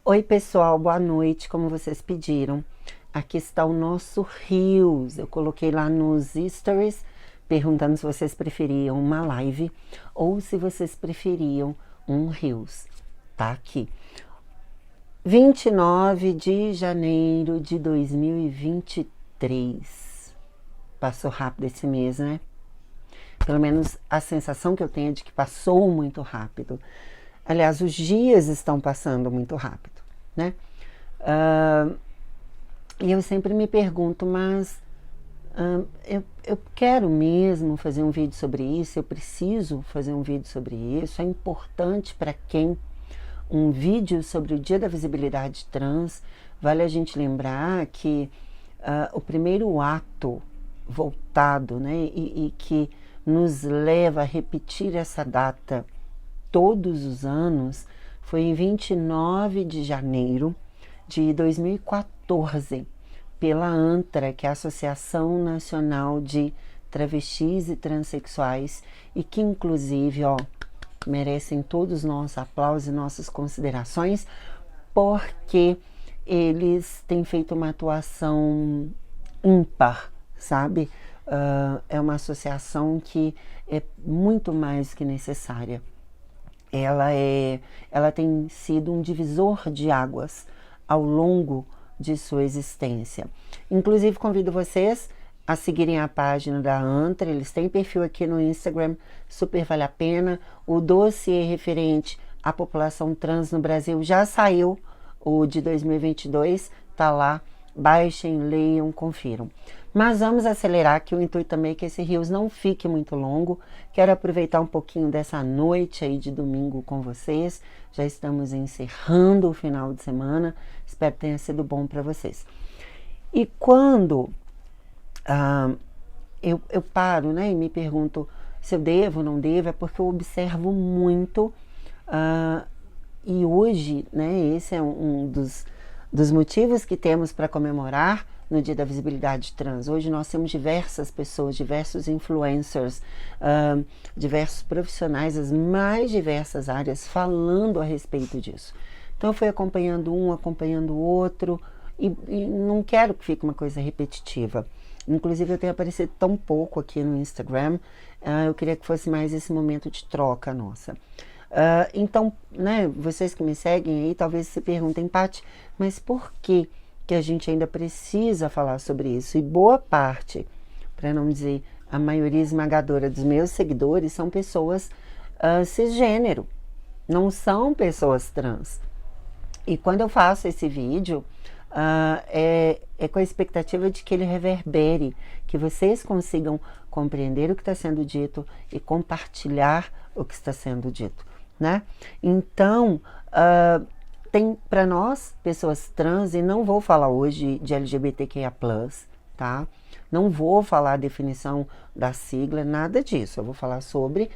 Oi pessoal, boa noite, como vocês pediram. Aqui está o nosso Reels. Eu coloquei lá nos stories perguntando se vocês preferiam uma live ou se vocês preferiam um Reels. Tá aqui. 29 de janeiro de 2023. Passou rápido esse mês, né? Pelo menos a sensação que eu tenho é de que passou muito rápido. Aliás, os dias estão passando muito rápido, né? E eu sempre me pergunto, mas eu quero mesmo fazer um vídeo sobre isso? Eu preciso fazer um vídeo sobre isso? É importante para quem? Um vídeo sobre o Dia da Visibilidade Trans? Vale a gente lembrar que o primeiro ato voltado, né, e que nos leva a repetir essa data todos os anos foi em 29 de janeiro de 2014, pela ANTRA, que é a Associação Nacional de Travestis e Transsexuais, e que inclusive, merecem todos os nossos aplausos e nossas considerações, porque eles têm feito uma atuação ímpar, sabe? É uma associação que é muito mais que necessária. Ela tem sido um divisor de águas ao longo de sua existência. Inclusive, convido vocês a seguirem a página da ANTRA. Eles têm perfil aqui no Instagram, super vale a pena. O dossiê referente à população trans no Brasil já saiu, o de 2022, tá lá. Baixem, leiam, confiram. Mas vamos acelerar, que o intuito também é que esse Reels não fique muito longo. Quero aproveitar um pouquinho dessa noite aí de domingo com vocês. Já estamos encerrando o final de semana. Espero que tenha sido bom para vocês. E quando eu paro, né, e me pergunto se eu devo ou não devo, é porque eu observo muito. E hoje, né, esse é um dos motivos que temos para comemorar no Dia da Visibilidade Trans. Hoje nós temos diversas pessoas, diversos influencers, diversos profissionais das mais diversas áreas falando a respeito disso. Então eu fui acompanhando um, acompanhando o outro, e não quero que fique uma coisa repetitiva. Inclusive eu tenho aparecido tão pouco aqui no Instagram, eu queria que fosse mais esse momento de troca nossa. Então, né, vocês que me seguem aí, talvez se perguntem, Paty, mas por que a gente ainda precisa falar sobre isso? E boa parte, para não dizer a maioria esmagadora dos meus seguidores, são pessoas cisgênero, não são pessoas trans. E quando eu faço esse vídeo, é com a expectativa de que ele reverbere, que vocês consigam compreender o que está sendo dito e compartilhar o que está sendo dito, né? Então, tem para nós, pessoas trans, e não vou falar hoje de LGBTQIA+, tá? Não vou falar a definição da sigla, nada disso. Eu vou falar sobre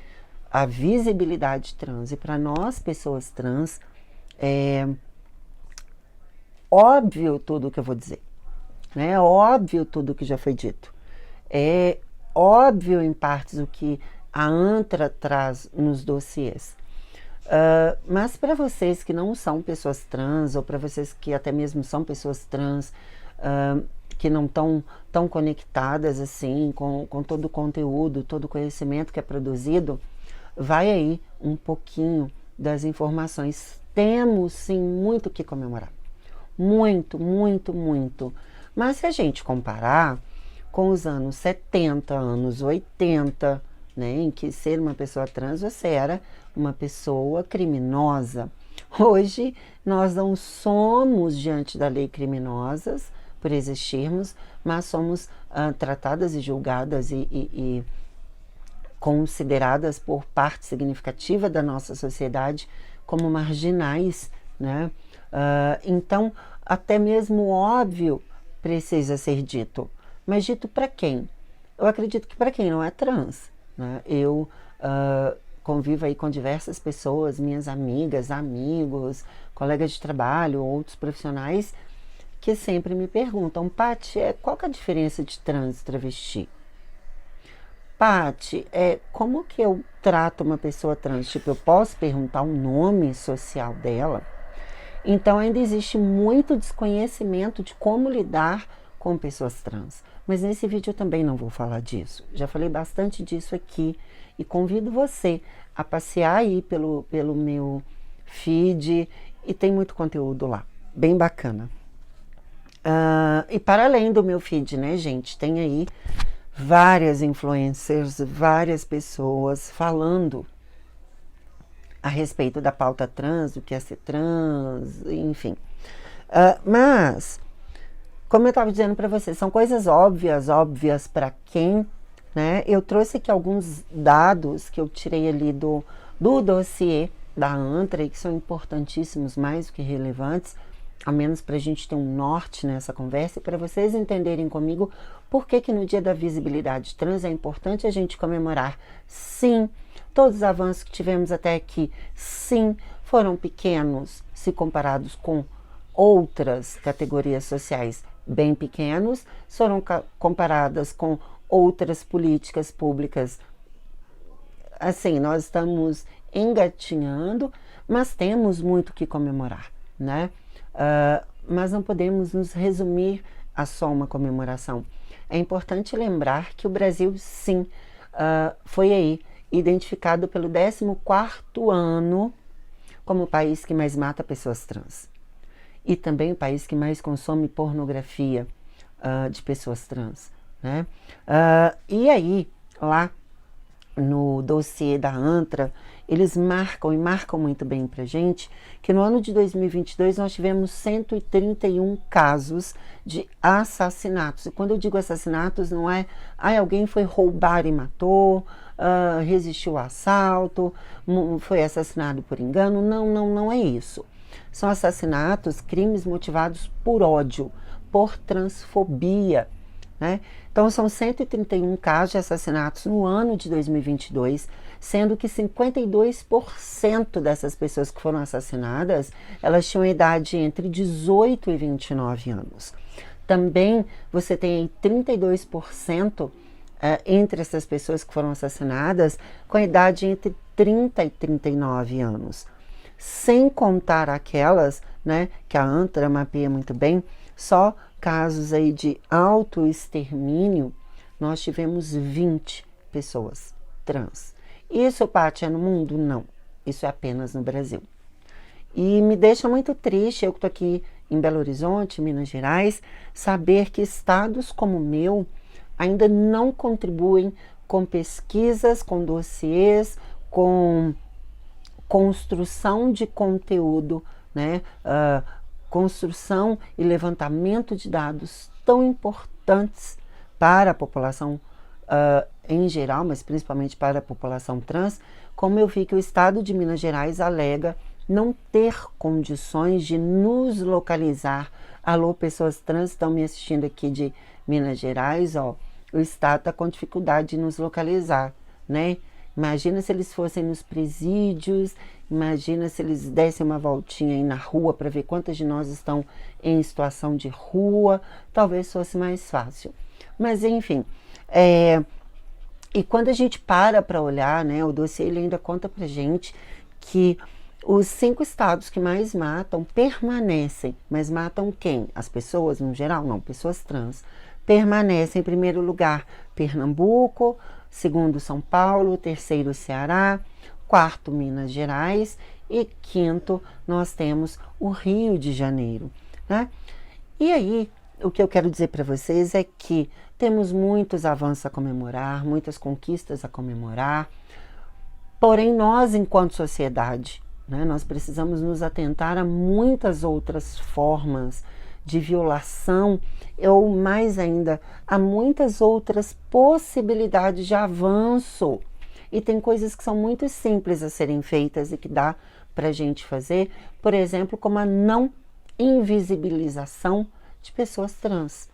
a visibilidade trans. E para nós, pessoas trans, é óbvio tudo o que eu vou dizer, né? É óbvio tudo o que já foi dito. É óbvio, em partes, o que a ANTRA traz nos dossiês. Mas para vocês que não são pessoas trans, ou para vocês que até mesmo são pessoas trans, que não estão tão conectadas assim com todo o conteúdo, todo o conhecimento que é produzido, vai aí um pouquinho das informações. Temos sim muito o que comemorar. Muito, muito, muito. Mas se a gente comparar com os anos 70, anos 80, né, em que ser uma pessoa trans, você era uma pessoa criminosa. Hoje, nós não somos diante da lei criminosas por existirmos, mas somos tratadas e julgadas e consideradas por parte significativa da nossa sociedade como marginais, né? Então, até mesmo óbvio precisa ser dito. Mas dito para quem? Eu acredito que para quem não é trans, né? Eu convivo aí com diversas pessoas, minhas amigas, amigos, colegas de trabalho, outros profissionais, que sempre me perguntam, Paty, qual que é a diferença de trans e travesti? Paty, como que eu trato uma pessoa trans? Tipo, eu posso perguntar o nome social dela? Então ainda existe muito desconhecimento de como lidar com pessoas trans. Mas nesse vídeo eu também não vou falar disso. Já falei bastante disso aqui e convido você a passear aí pelo meu feed e tem muito conteúdo lá, bem bacana. E para além do meu feed, né, gente, tem aí várias influencers, várias pessoas falando a respeito da pauta trans, do que é ser trans, enfim. Mas, como eu estava dizendo para vocês, são coisas óbvias para quem, né? Eu trouxe aqui alguns dados que eu tirei ali do dossiê da ANTRA e que são importantíssimos, mais do que relevantes, ao menos para a gente ter um norte nessa conversa e para vocês entenderem comigo por que no Dia da Visibilidade Trans é importante a gente comemorar. Sim, todos os avanços que tivemos até aqui, sim, foram pequenos se comparados com outras categorias sociais bem pequenos, foram comparadas com outras políticas públicas. Assim, nós estamos engatinhando, mas temos muito que comemorar, né? Mas não podemos nos resumir a só uma comemoração. É importante lembrar que o Brasil, sim, foi aí identificado pelo 14º ano como o país que mais mata pessoas trans. E também o país que mais consome pornografia de pessoas trans, né? E aí, lá no dossiê da ANTRA, eles marcam muito bem pra gente que no ano de 2022 nós tivemos 131 casos de assassinatos. E quando eu digo assassinatos, não é alguém foi roubar e matou, resistiu ao assalto, foi assassinado por engano. Não é isso. São assassinatos, crimes motivados por ódio, por transfobia, né? Então são 131 casos de assassinatos no ano de 2022, sendo que 52% dessas pessoas que foram assassinadas, elas tinham idade entre 18 e 29 anos. Também você tem 32% entre essas pessoas que foram assassinadas com idade entre 30 e 39 anos. Sem contar aquelas, né, que a ANTRA mapeia muito bem, só casos aí de autoextermínio, nós tivemos 20 pessoas trans. Isso, Paty, é no mundo? Não. Isso é apenas no Brasil. E me deixa muito triste, eu que estou aqui em Belo Horizonte, Minas Gerais, saber que estados como o meu ainda não contribuem com pesquisas, com dossiês, com construção de conteúdo, né? Construção e levantamento de dados tão importantes para a população em geral, mas principalmente para a população trans, como eu vi que o estado de Minas Gerais alega não ter condições de nos localizar. Alô, pessoas trans estão me assistindo aqui de Minas Gerais, ó, o estado está com dificuldade de nos localizar, né? Imagina se eles fossem nos presídios, imagina se eles dessem uma voltinha aí na rua para ver quantas de nós estão em situação de rua, talvez fosse mais fácil. Mas enfim, e quando a gente para olhar, né, o dossiê ele ainda conta pra gente que os 5 estados que mais matam permanecem, mas matam quem? As pessoas no geral? Não, pessoas trans. Permanecem em primeiro lugar Pernambuco, segundo São Paulo, terceiro Ceará, quarto Minas Gerais e quinto nós temos o Rio de Janeiro, né? E aí, o que eu quero dizer para vocês é que temos muitos avanços a comemorar, muitas conquistas a comemorar, porém nós, enquanto sociedade, né, nós precisamos nos atentar a muitas outras formas de violação, ou mais ainda, há muitas outras possibilidades de avanço. E tem coisas que são muito simples a serem feitas e que dá para a gente fazer, por exemplo, como a não invisibilização de pessoas trans.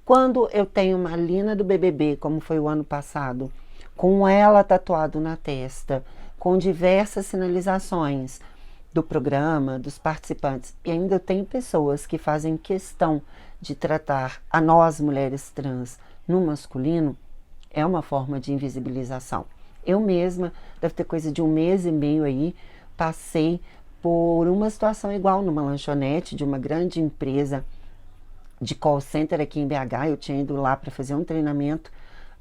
Quando eu tenho uma Lina do BBB, como foi o ano passado, com ela tatuado na testa, com diversas sinalizações do programa, dos participantes, e ainda tem pessoas que fazem questão de tratar a nós, mulheres trans, no masculino, é uma forma de invisibilização. Eu mesma, deve ter coisa de 1 mês e meio aí, passei por uma situação igual numa lanchonete de uma grande empresa de call center aqui em BH. Eu tinha ido lá para fazer um treinamento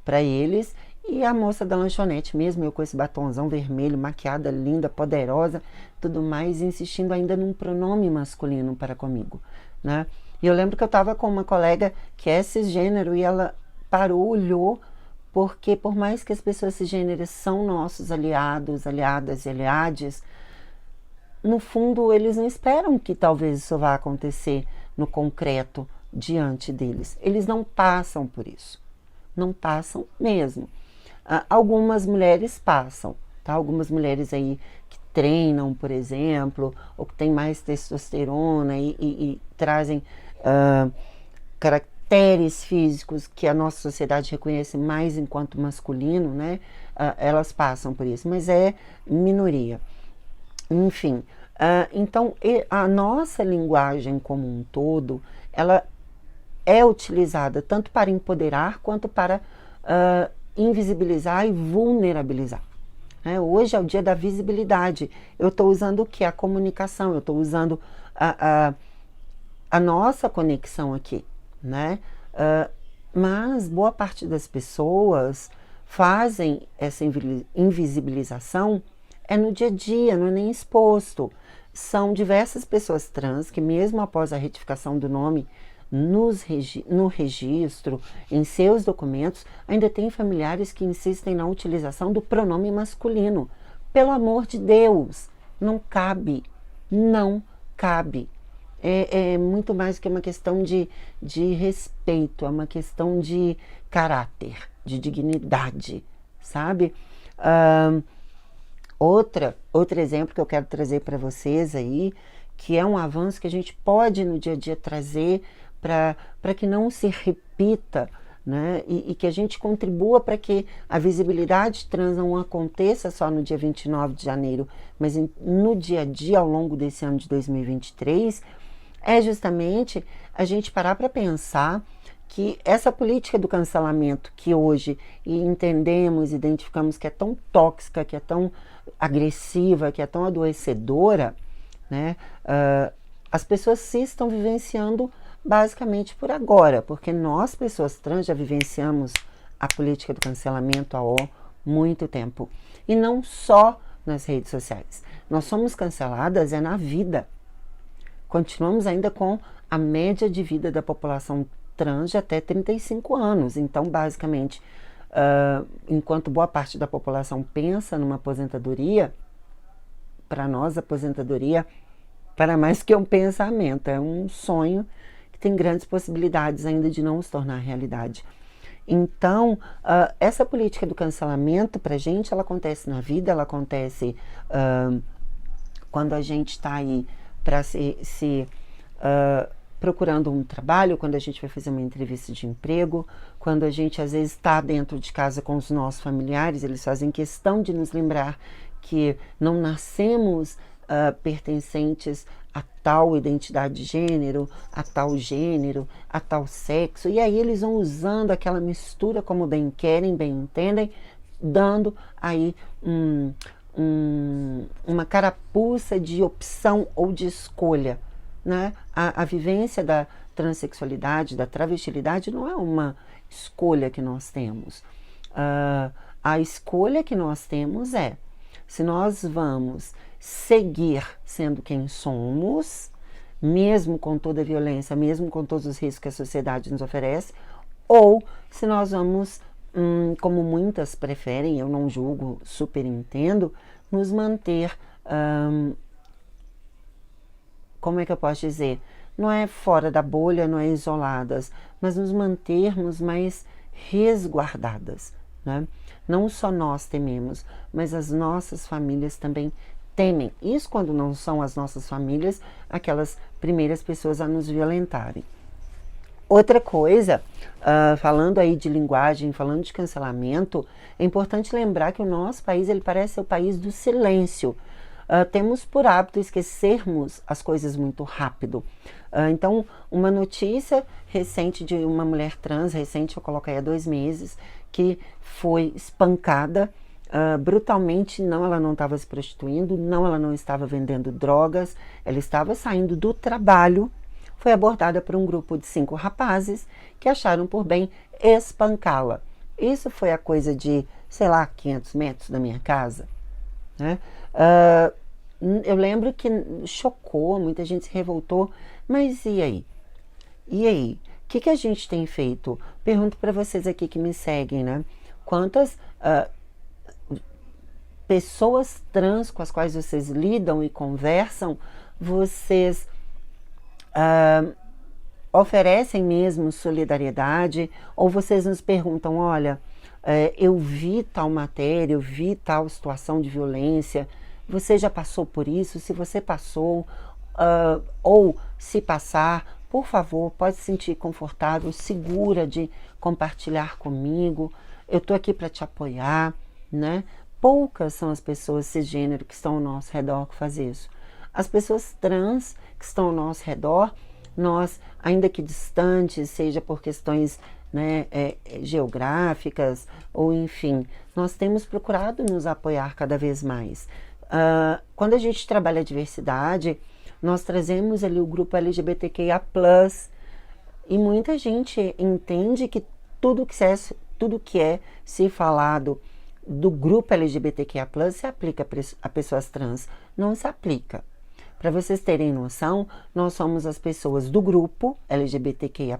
para eles, e a moça da lanchonete, mesmo eu com esse batonzão vermelho, maquiada, linda, poderosa, tudo mais, insistindo ainda num pronome masculino para comigo, né? E eu lembro que eu estava com uma colega que é cisgênero e ela parou, olhou, porque por mais que as pessoas cisgêneras são nossos aliados, aliadas e aliades, no fundo eles não esperam que talvez isso vá acontecer no concreto diante deles. Eles não passam por isso, não passam mesmo. Algumas mulheres passam, tá? Algumas mulheres aí que treinam, por exemplo, ou que têm mais testosterona e trazem caracteres físicos que a nossa sociedade reconhece mais enquanto masculino, né? Elas passam por isso, mas é minoria. Enfim, então a nossa linguagem como um todo, ela é utilizada tanto para empoderar quanto para invisibilizar e vulnerabilizar. Hoje é o dia da visibilidade. Eu estou usando o que? A comunicação, eu estou usando a nossa conexão aqui, né? Mas boa parte das pessoas fazem essa invisibilização no dia a dia, não é nem exposto. São diversas pessoas trans que, mesmo após a retificação do nome no registro, em seus documentos, ainda tem familiares que insistem na utilização do pronome masculino. Pelo amor de Deus, não cabe, não cabe. É muito mais do que uma questão de respeito, é uma questão de caráter, de dignidade, sabe? Outro exemplo que eu quero trazer para vocês aí, que é um avanço que a gente pode no dia a dia trazer para que não se repita, né? E que a gente contribua para que a visibilidade trans não aconteça só no dia 29 de janeiro, mas no dia a dia ao longo desse ano de 2023, é justamente a gente parar para pensar que essa política do cancelamento que hoje entendemos, identificamos que é tão tóxica, que é tão agressiva, que é tão adoecedora, né? As pessoas se estão vivenciando basicamente por agora, porque nós, pessoas trans, já vivenciamos a política do cancelamento há muito tempo. E não só nas redes sociais. Nós somos canceladas na vida. Continuamos ainda com a média de vida da população trans de até 35 anos. Então, basicamente, enquanto boa parte da população pensa numa aposentadoria, para nós a aposentadoria, para mais que um pensamento, é um sonho que tem grandes possibilidades ainda de não se tornar realidade. Então, essa política do cancelamento, para a gente, ela acontece na vida, ela acontece quando a gente está aí para procurando um trabalho, quando a gente vai fazer uma entrevista de emprego, quando a gente às vezes está dentro de casa com os nossos familiares, eles fazem questão de nos lembrar que não nascemos pertencentes a tal identidade de gênero, a tal sexo, e aí eles vão usando aquela mistura como bem querem, bem entendem, dando aí uma carapuça de opção ou de escolha, né? A vivência da transexualidade, da travestilidade não é uma escolha que nós temos. A escolha que nós temos é se nós vamos seguir sendo quem somos, mesmo com toda a violência, mesmo com todos os riscos que a sociedade nos oferece, ou se nós vamos, como muitas preferem, eu não julgo, super entendo, nos manter, como é que eu posso dizer? Não é fora da bolha, não é isoladas, mas nos mantermos mais resguardadas, né? Não só nós tememos, mas as nossas famílias também temem. Isso quando não são as nossas famílias aquelas primeiras pessoas a nos violentarem. Outra coisa, falando aí de linguagem, falando de cancelamento, é importante lembrar que o nosso país, ele parece ser o país do silêncio. Temos por hábito esquecermos as coisas muito rápido. Então, uma notícia recente de uma mulher trans, recente, eu coloquei há 2 meses, que foi espancada brutalmente. Não, ela não estava se prostituindo, não, ela não estava vendendo drogas, ela estava saindo do trabalho. Foi abordada por um grupo de 5 rapazes que acharam por bem espancá-la. Isso foi a coisa de, sei lá, 500 metros da minha casa, né? Eu lembro que chocou, muita gente se revoltou, mas e aí? E aí? O que a gente tem feito? Pergunto para vocês aqui que me seguem, né? Quantas pessoas trans com as quais vocês lidam e conversam, vocês oferecem mesmo solidariedade, ou vocês nos perguntam, olha, eu vi tal matéria, eu vi tal situação de violência, você já passou por isso? Se você passou, ou se passar, por favor, pode se sentir confortável, segura de compartilhar comigo, eu estou aqui para te apoiar, né? Poucas são as pessoas cisgênero que estão ao nosso redor que fazem isso. As pessoas trans que estão ao nosso redor, nós, ainda que distantes, seja por questões, né, geográficas, ou enfim, nós temos procurado nos apoiar cada vez mais. Quando a gente trabalha a diversidade, nós trazemos ali o grupo LGBTQIA+, e muita gente entende que tudo que é se falado do grupo LGBTQIA+, se aplica a pessoas trans. Não se aplica. Para vocês terem noção, nós somos as pessoas do grupo LGBTQIA+,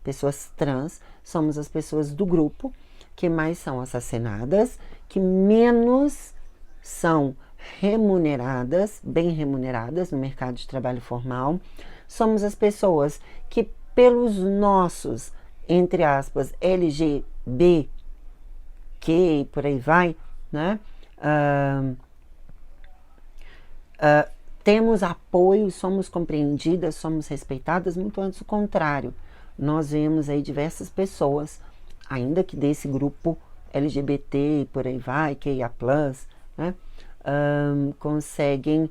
pessoas trans, somos as pessoas do grupo que mais são assassinadas, que menos são remuneradas, bem remuneradas no mercado de trabalho formal. Somos as pessoas que, pelos nossos, entre aspas, LGBTQ e por aí vai, né? Temos apoio, somos compreendidas, somos respeitadas, muito antes do contrário. Nós vemos aí diversas pessoas, ainda que desse grupo LGBT e por aí vai, QIA+, né? Conseguem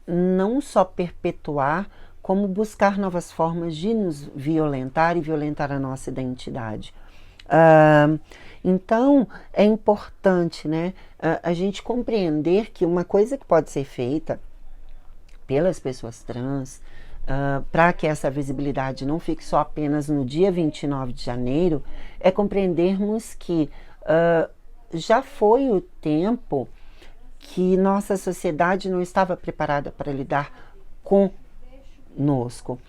não só perpetuar, como buscar novas formas de nos violentar e violentar a nossa identidade. Então, é importante, né, a gente compreender que uma coisa que pode ser feita pelas pessoas trans, para que essa visibilidade não fique só apenas no dia 29 de janeiro, é compreendermos que já foi o tempo que nossa sociedade não estava preparada para lidar conosco.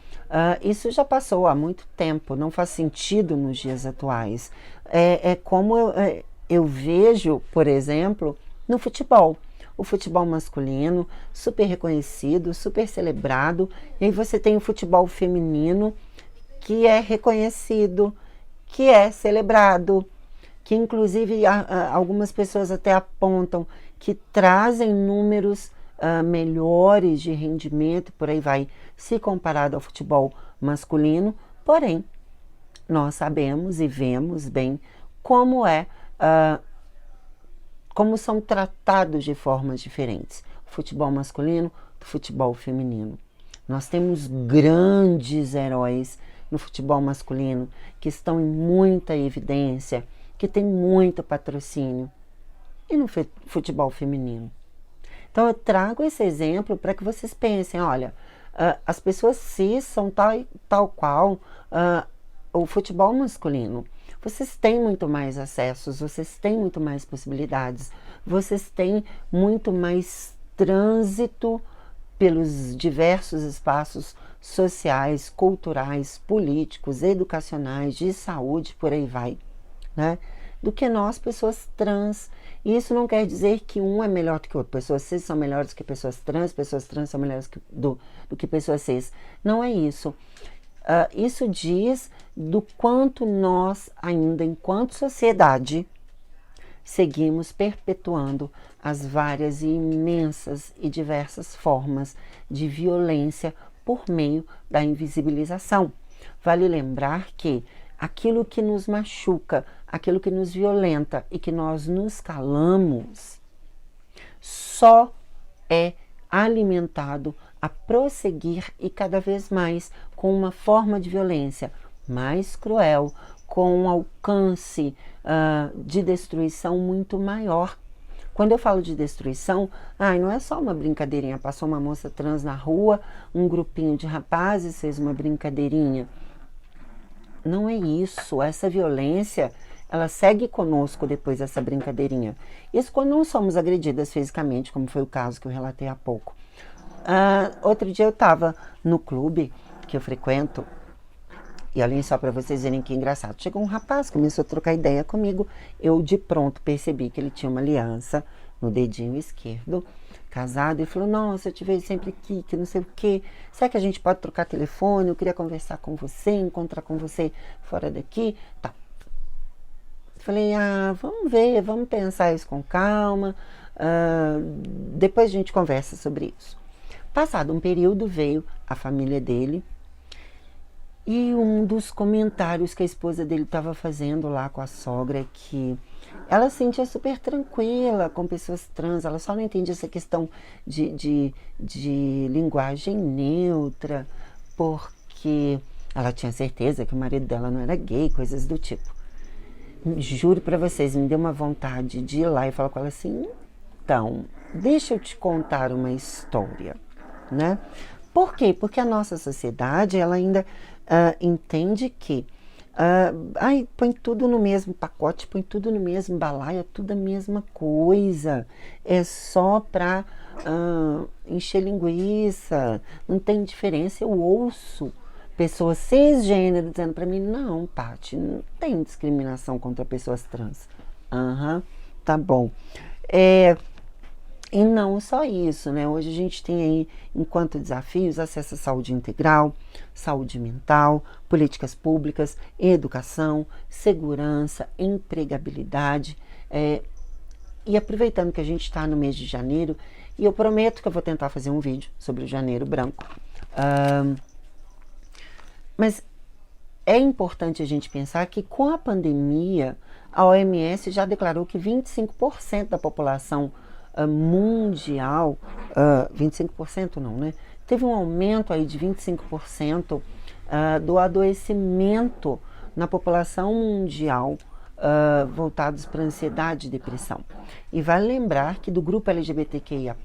Isso já passou há muito tempo, não faz sentido nos dias atuais. Como eu vejo, por exemplo, no futebol. O futebol masculino, super reconhecido, super celebrado, e aí você tem o futebol feminino, que é reconhecido, que é celebrado, que inclusive algumas pessoas até apontam que trazem números melhores de rendimento, por aí vai, se comparado ao futebol masculino. Porém, nós sabemos e vemos bem como são tratados de formas diferentes, o futebol masculino do futebol feminino. Nós temos grandes heróis no futebol masculino que estão em muita evidência, que tem muito patrocínio, e no futebol feminino. Então eu trago esse exemplo para que vocês pensem, olha, as pessoas cis são tal qual o futebol masculino. Vocês têm muito mais acessos, vocês têm muito mais possibilidades, vocês têm muito mais trânsito pelos diversos espaços sociais, culturais, políticos, educacionais, de saúde, por aí vai, né? Do que nós, pessoas trans. E isso não quer dizer que um é melhor do que o outro. Pessoas cis são melhores que pessoas trans são melhores do que pessoas cis. Não é isso. Isso diz do quanto nós, ainda enquanto sociedade, seguimos perpetuando as várias e imensas e diversas formas de violência por meio da invisibilização. Vale lembrar que aquilo que nos machuca, aquilo que nos violenta e que nós nos calamos, só é alimentado a prosseguir e cada vez mais com uma forma de violência mais cruel, com um alcance de destruição muito maior. Quando eu falo de destruição, não é só uma brincadeirinha, passou uma moça trans na rua, um grupinho de rapazes fez uma brincadeirinha. Não é isso, essa violência, ela segue conosco depois dessa brincadeirinha. Isso quando não somos agredidas fisicamente, como foi o caso que eu relatei há pouco. Outro dia eu estava no clube que eu frequento, e olhem só para vocês verem que engraçado. Chegou um rapaz, começou a trocar ideia comigo. Eu de pronto percebi que ele tinha uma aliança no dedinho esquerdo, casado. E falou, nossa, eu te vejo sempre aqui, que não sei o quê. Será que a gente pode trocar telefone? Eu queria conversar com você, encontrar com você fora daqui. Tá. Falei, vamos ver, vamos pensar isso com calma. Depois a gente conversa sobre isso. Passado um período, veio a família dele. E um dos comentários que a esposa dele estava fazendo lá com a sogra é que ela se sentia super tranquila com pessoas trans, ela só não entende essa questão de linguagem neutra, porque ela tinha certeza que o marido dela não era gay, coisas do tipo. Juro para vocês, me deu uma vontade de ir lá e falar com ela assim, então, deixa eu te contar uma história, né? Por quê? Porque a nossa sociedade, ela ainda entende que põe tudo no mesmo pacote, põe tudo no mesmo balaio, é tudo a mesma coisa. É só para encher linguiça, não tem diferença. Eu ouço pessoas cisgênero dizendo para mim, não, Paty, não tem discriminação contra pessoas trans. Tá bom. E não só isso, né? Hoje a gente tem aí, enquanto desafios, acesso à saúde integral, saúde mental, políticas públicas, educação, segurança, empregabilidade. E aproveitando que a gente está no mês de janeiro, e eu prometo que eu vou tentar fazer um vídeo sobre o Janeiro Branco. Mas é importante a gente pensar que com a pandemia, a OMS já declarou que 25% da população mundial, 25% não, né? Teve um aumento aí de 25% do adoecimento na população mundial voltados para ansiedade e depressão. E vale lembrar que do grupo LGBTQIA+,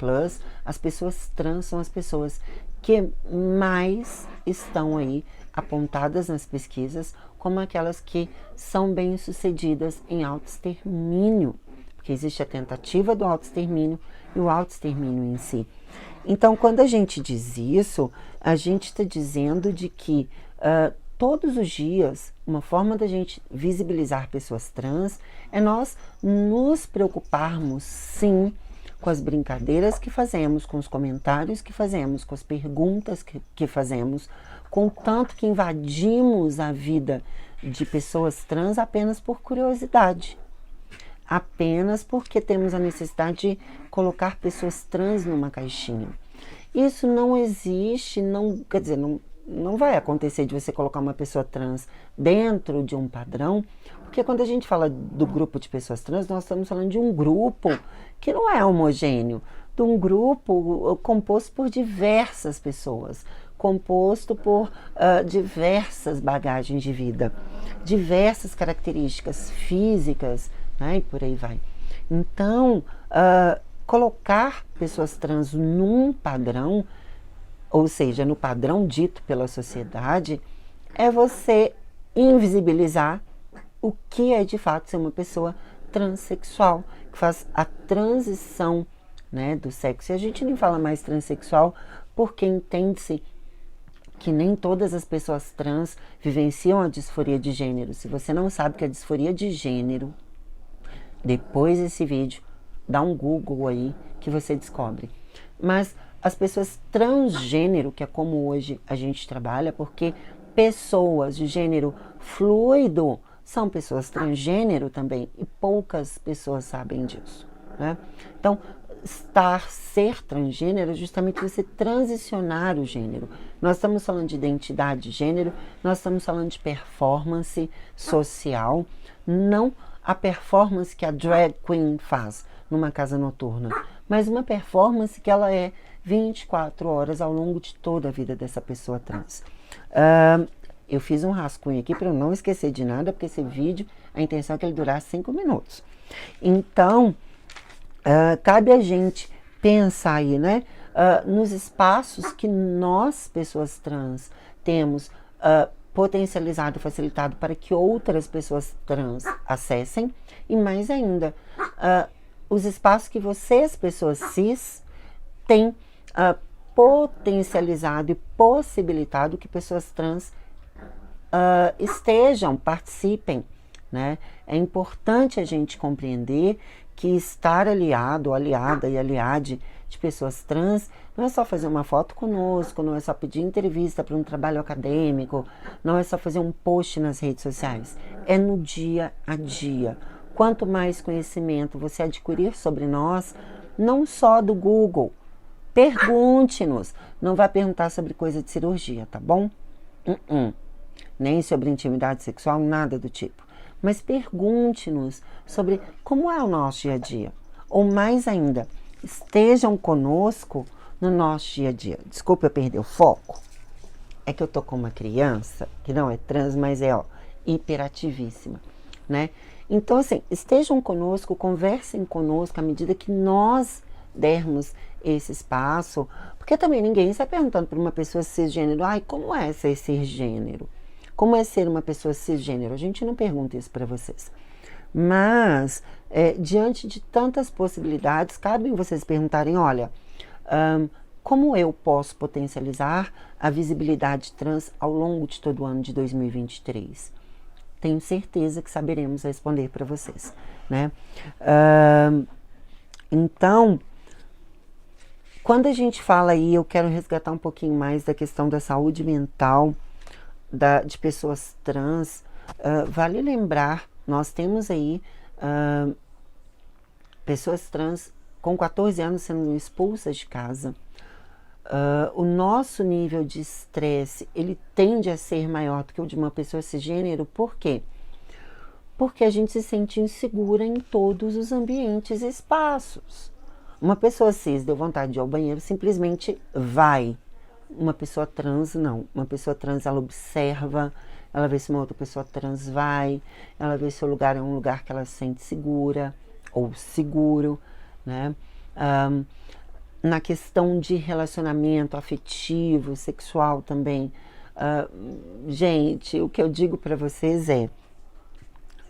as pessoas trans são as pessoas que mais estão aí apontadas nas pesquisas como aquelas que são bem-sucedidas em autoextermínio, porque existe a tentativa do autoextermínio e o autoextermínio em si. Então, quando a gente diz isso, a gente está dizendo de que todos os dias, uma forma da gente visibilizar pessoas trans é nós nos preocuparmos, sim, com as brincadeiras que fazemos, com os comentários que fazemos, com as perguntas que fazemos, com o tanto que invadimos a vida de pessoas trans apenas por curiosidade. Apenas porque temos a necessidade de colocar pessoas trans numa caixinha. Isso não existe, quer dizer, não vai acontecer de você colocar uma pessoa trans dentro de um padrão, porque quando a gente fala do grupo de pessoas trans, nós estamos falando de um grupo que não é homogêneo, de um grupo composto por diversas pessoas, composto por diversas bagagens de vida, diversas características físicas, né, e por aí vai. Então, colocar pessoas trans num padrão, ou seja, no padrão dito pela sociedade, é você invisibilizar o que é de fato ser uma pessoa transexual, que faz a transição, né, do sexo. E a gente nem fala mais transexual porque entende-se que nem todas as pessoas trans vivenciam a disforia de gênero. Se você não sabe que a disforia de gênero, depois desse vídeo, dá um Google aí que você descobre. Mas as pessoas transgênero, que é como hoje a gente trabalha, porque pessoas de gênero fluido são pessoas transgênero também, e poucas pessoas sabem disso, né? Então, ser transgênero é justamente você transicionar o gênero. Nós estamos falando de identidade de gênero, nós estamos falando de performance social, não a performance que a drag queen faz numa casa noturna, mas uma performance que ela é 24 horas ao longo de toda a vida dessa pessoa trans. Eu fiz um rascunho aqui para eu não esquecer de nada, porque esse vídeo, a intenção é que ele durasse 5 minutos. Então, cabe a gente pensar aí, né? Nos espaços que nós, pessoas trans, temos potencializado, facilitado para que outras pessoas trans acessem. E mais ainda, os espaços que vocês, pessoas cis, têm potencializado e possibilitado que pessoas trans estejam, participem, né? É importante a gente compreender que estar aliado, ou aliada e aliade de pessoas trans não é só fazer uma foto conosco, não é só pedir entrevista para um trabalho acadêmico, não é só fazer um post nas redes sociais, é no dia a dia. Quanto mais conhecimento você adquirir sobre nós, não só do Google, pergunte-nos, não vai perguntar sobre coisa de cirurgia, tá bom? Nem sobre intimidade sexual, nada do tipo. Mas pergunte-nos sobre como é o nosso dia a dia. Ou mais ainda, estejam conosco no nosso dia a dia. Desculpa eu perder o foco. É que eu tô com uma criança que não é trans, mas é hiperativíssima, né? Então, assim, estejam conosco, conversem conosco à medida que nós dermos esse espaço, porque também ninguém está perguntando para uma pessoa cisgênero, como é ser cisgênero? Como é ser uma pessoa cisgênero? A gente não pergunta isso para vocês. Mas, diante de tantas possibilidades, cabe vocês perguntarem, olha, como eu posso potencializar a visibilidade trans ao longo de todo o ano de 2023? Tenho certeza que saberemos responder para vocês, né? Então, quando a gente fala aí, eu quero resgatar um pouquinho mais da questão da saúde mental de pessoas trans. Vale lembrar, nós temos aí pessoas trans com 14 anos sendo expulsas de casa. O nosso nível de estresse, ele tende a ser maior do que o de uma pessoa cisgênero. Por quê? Porque a gente se sente insegura em todos os ambientes e espaços. Uma pessoa cis deu vontade de ir ao banheiro, simplesmente vai. Uma pessoa trans, não. Uma pessoa trans, ela observa, ela vê se uma outra pessoa trans vai, ela vê se o lugar é um lugar que ela se sente segura ou seguro, né? Na questão de relacionamento afetivo, sexual também. Gente, o que eu digo para vocês é,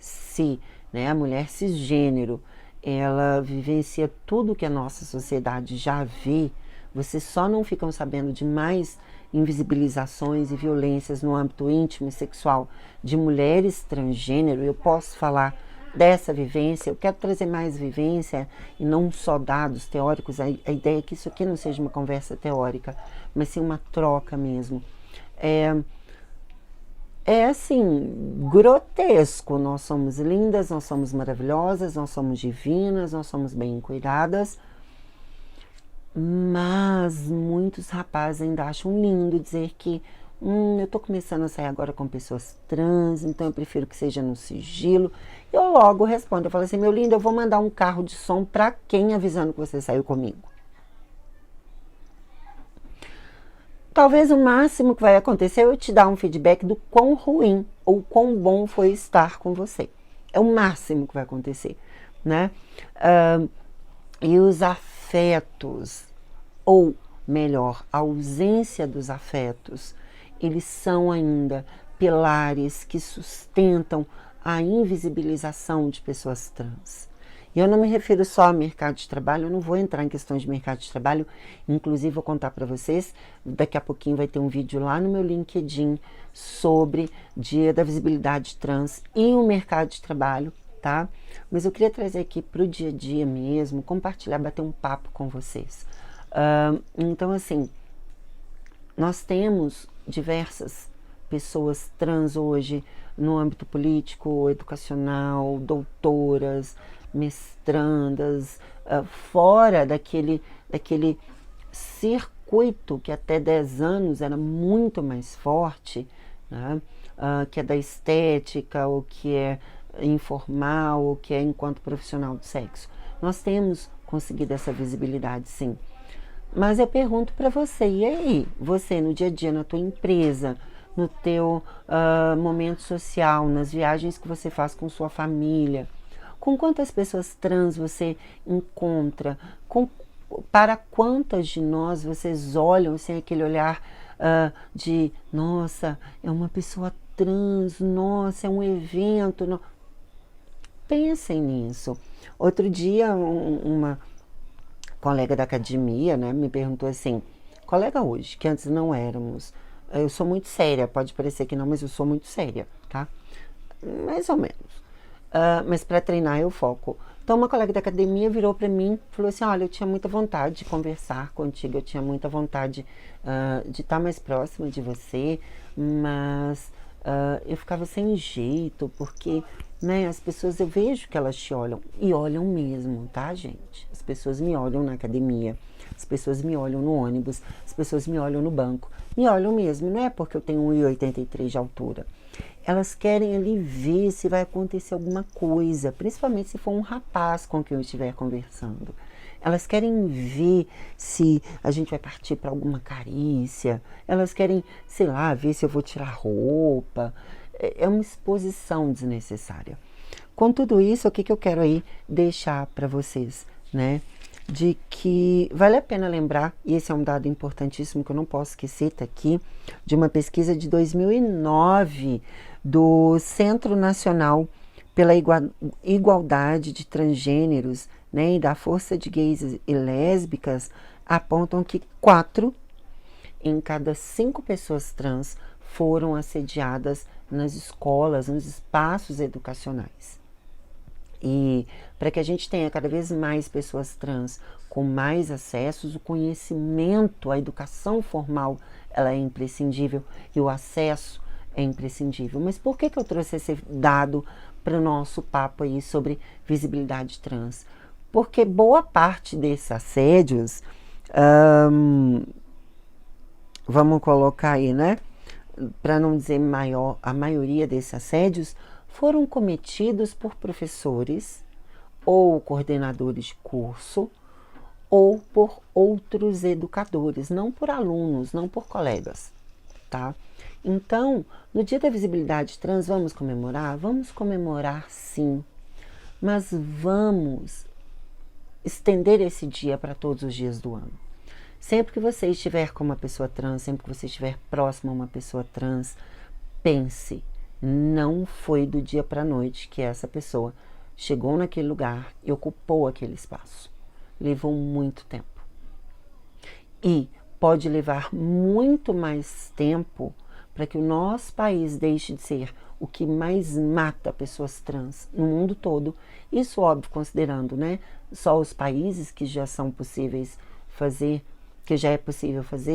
se, né, a mulher cisgênero, ela vivencia tudo que a nossa sociedade já vê, vocês só não ficam sabendo de mais invisibilizações e violências no âmbito íntimo e sexual de mulheres transgênero. Eu posso falar dessa vivência, eu quero trazer mais vivência e não só dados teóricos. A ideia é que isso aqui não seja uma conversa teórica, mas sim uma troca mesmo. É assim, grotesco. Nós somos lindas, nós somos maravilhosas, nós somos divinas, nós somos bem cuidadas, mas muitos rapazes ainda acham lindo dizer que eu tô começando a sair agora com pessoas trans, então eu prefiro que seja no sigilo. Eu logo respondo, eu falo assim, meu lindo, eu vou mandar um carro de som pra quem avisando que você saiu comigo? Talvez o máximo que vai acontecer é eu te dar um feedback do quão ruim ou quão bom foi estar com você. É o máximo que vai acontecer, né? E os afetos, ou melhor, a ausência dos afetos, eles são ainda pilares que sustentam a invisibilização de pessoas trans. E eu não me refiro só ao mercado de trabalho, eu não vou entrar em questões de mercado de trabalho, inclusive vou contar para vocês, daqui a pouquinho vai ter um vídeo lá no meu LinkedIn sobre Dia da Visibilidade Trans e o mercado de trabalho, tá? Mas eu queria trazer aqui para o dia a dia mesmo, compartilhar, bater um papo com vocês. Então, assim, nós temos diversas pessoas trans hoje no âmbito político, educacional, doutoras, mestrandas, fora daquele circuito que até 10 anos era muito mais forte, né? Que é da estética, ou que é informal, ou que é enquanto profissional do sexo. Nós temos conseguido essa visibilidade, sim. Mas eu pergunto para você, e aí? Você no dia a dia, na tua empresa, no teu momento social, nas viagens que você faz com sua família. Com quantas pessoas trans você encontra? Para quantas de nós vocês olham sem aquele olhar de, nossa, é uma pessoa trans, nossa, é um evento. Não. Pensem nisso. Outro dia, uma colega da academia, né, me perguntou assim, colega hoje, que antes não éramos, eu sou muito séria, pode parecer que não, mas eu sou muito séria, tá? Mais ou menos. Mas para treinar eu foco. Então uma colega da academia virou para mim e falou assim, olha, eu tinha muita vontade de conversar contigo, eu tinha muita vontade de estar mais próxima de você, mas eu ficava sem jeito, porque né, as pessoas, eu vejo que elas te olham, e olham mesmo, tá, gente? As pessoas me olham na academia, as pessoas me olham no ônibus, as pessoas me olham no banco, me olham mesmo, não é porque eu tenho 1,83 de altura. Elas querem ali ver se vai acontecer alguma coisa, principalmente se for um rapaz com quem eu estiver conversando. Elas querem ver se a gente vai partir para alguma carícia, elas querem, sei lá, ver se eu vou tirar roupa. É uma exposição desnecessária. Com tudo isso, o que eu quero aí deixar para vocês, né? De que vale a pena lembrar, e esse é um dado importantíssimo que eu não posso esquecer, tá aqui, de uma pesquisa de 2009 do Centro Nacional pela Igualdade de Transgêneros, né, e da Força de Gays e Lésbicas, apontam que 4 em cada 5 pessoas trans foram assediadas nas escolas, nos espaços educacionais. E para que a gente tenha cada vez mais pessoas trans com mais acessos, o conhecimento, a educação formal, ela é imprescindível e o acesso é imprescindível. Mas por que eu trouxe esse dado para o nosso papo aí sobre visibilidade trans? Porque boa parte desses assédios, vamos colocar aí, né? Para não dizer maior, a maioria desses assédios foram cometidos por professores ou coordenadores de curso ou por outros educadores, não por alunos, não por colegas, tá? Então, no Dia da Visibilidade Trans, vamos comemorar? Vamos comemorar sim, mas vamos estender esse dia para todos os dias do ano. Sempre que você estiver com uma pessoa trans, sempre que você estiver próximo a uma pessoa trans, pense, não foi do dia para a noite que essa pessoa chegou naquele lugar e ocupou aquele espaço. Levou muito tempo. E pode levar muito mais tempo para que o nosso país deixe de ser o que mais mata pessoas trans no mundo todo. Isso, óbvio, considerando, né, só os países que já são possíveis fazer, que já é possível fazer,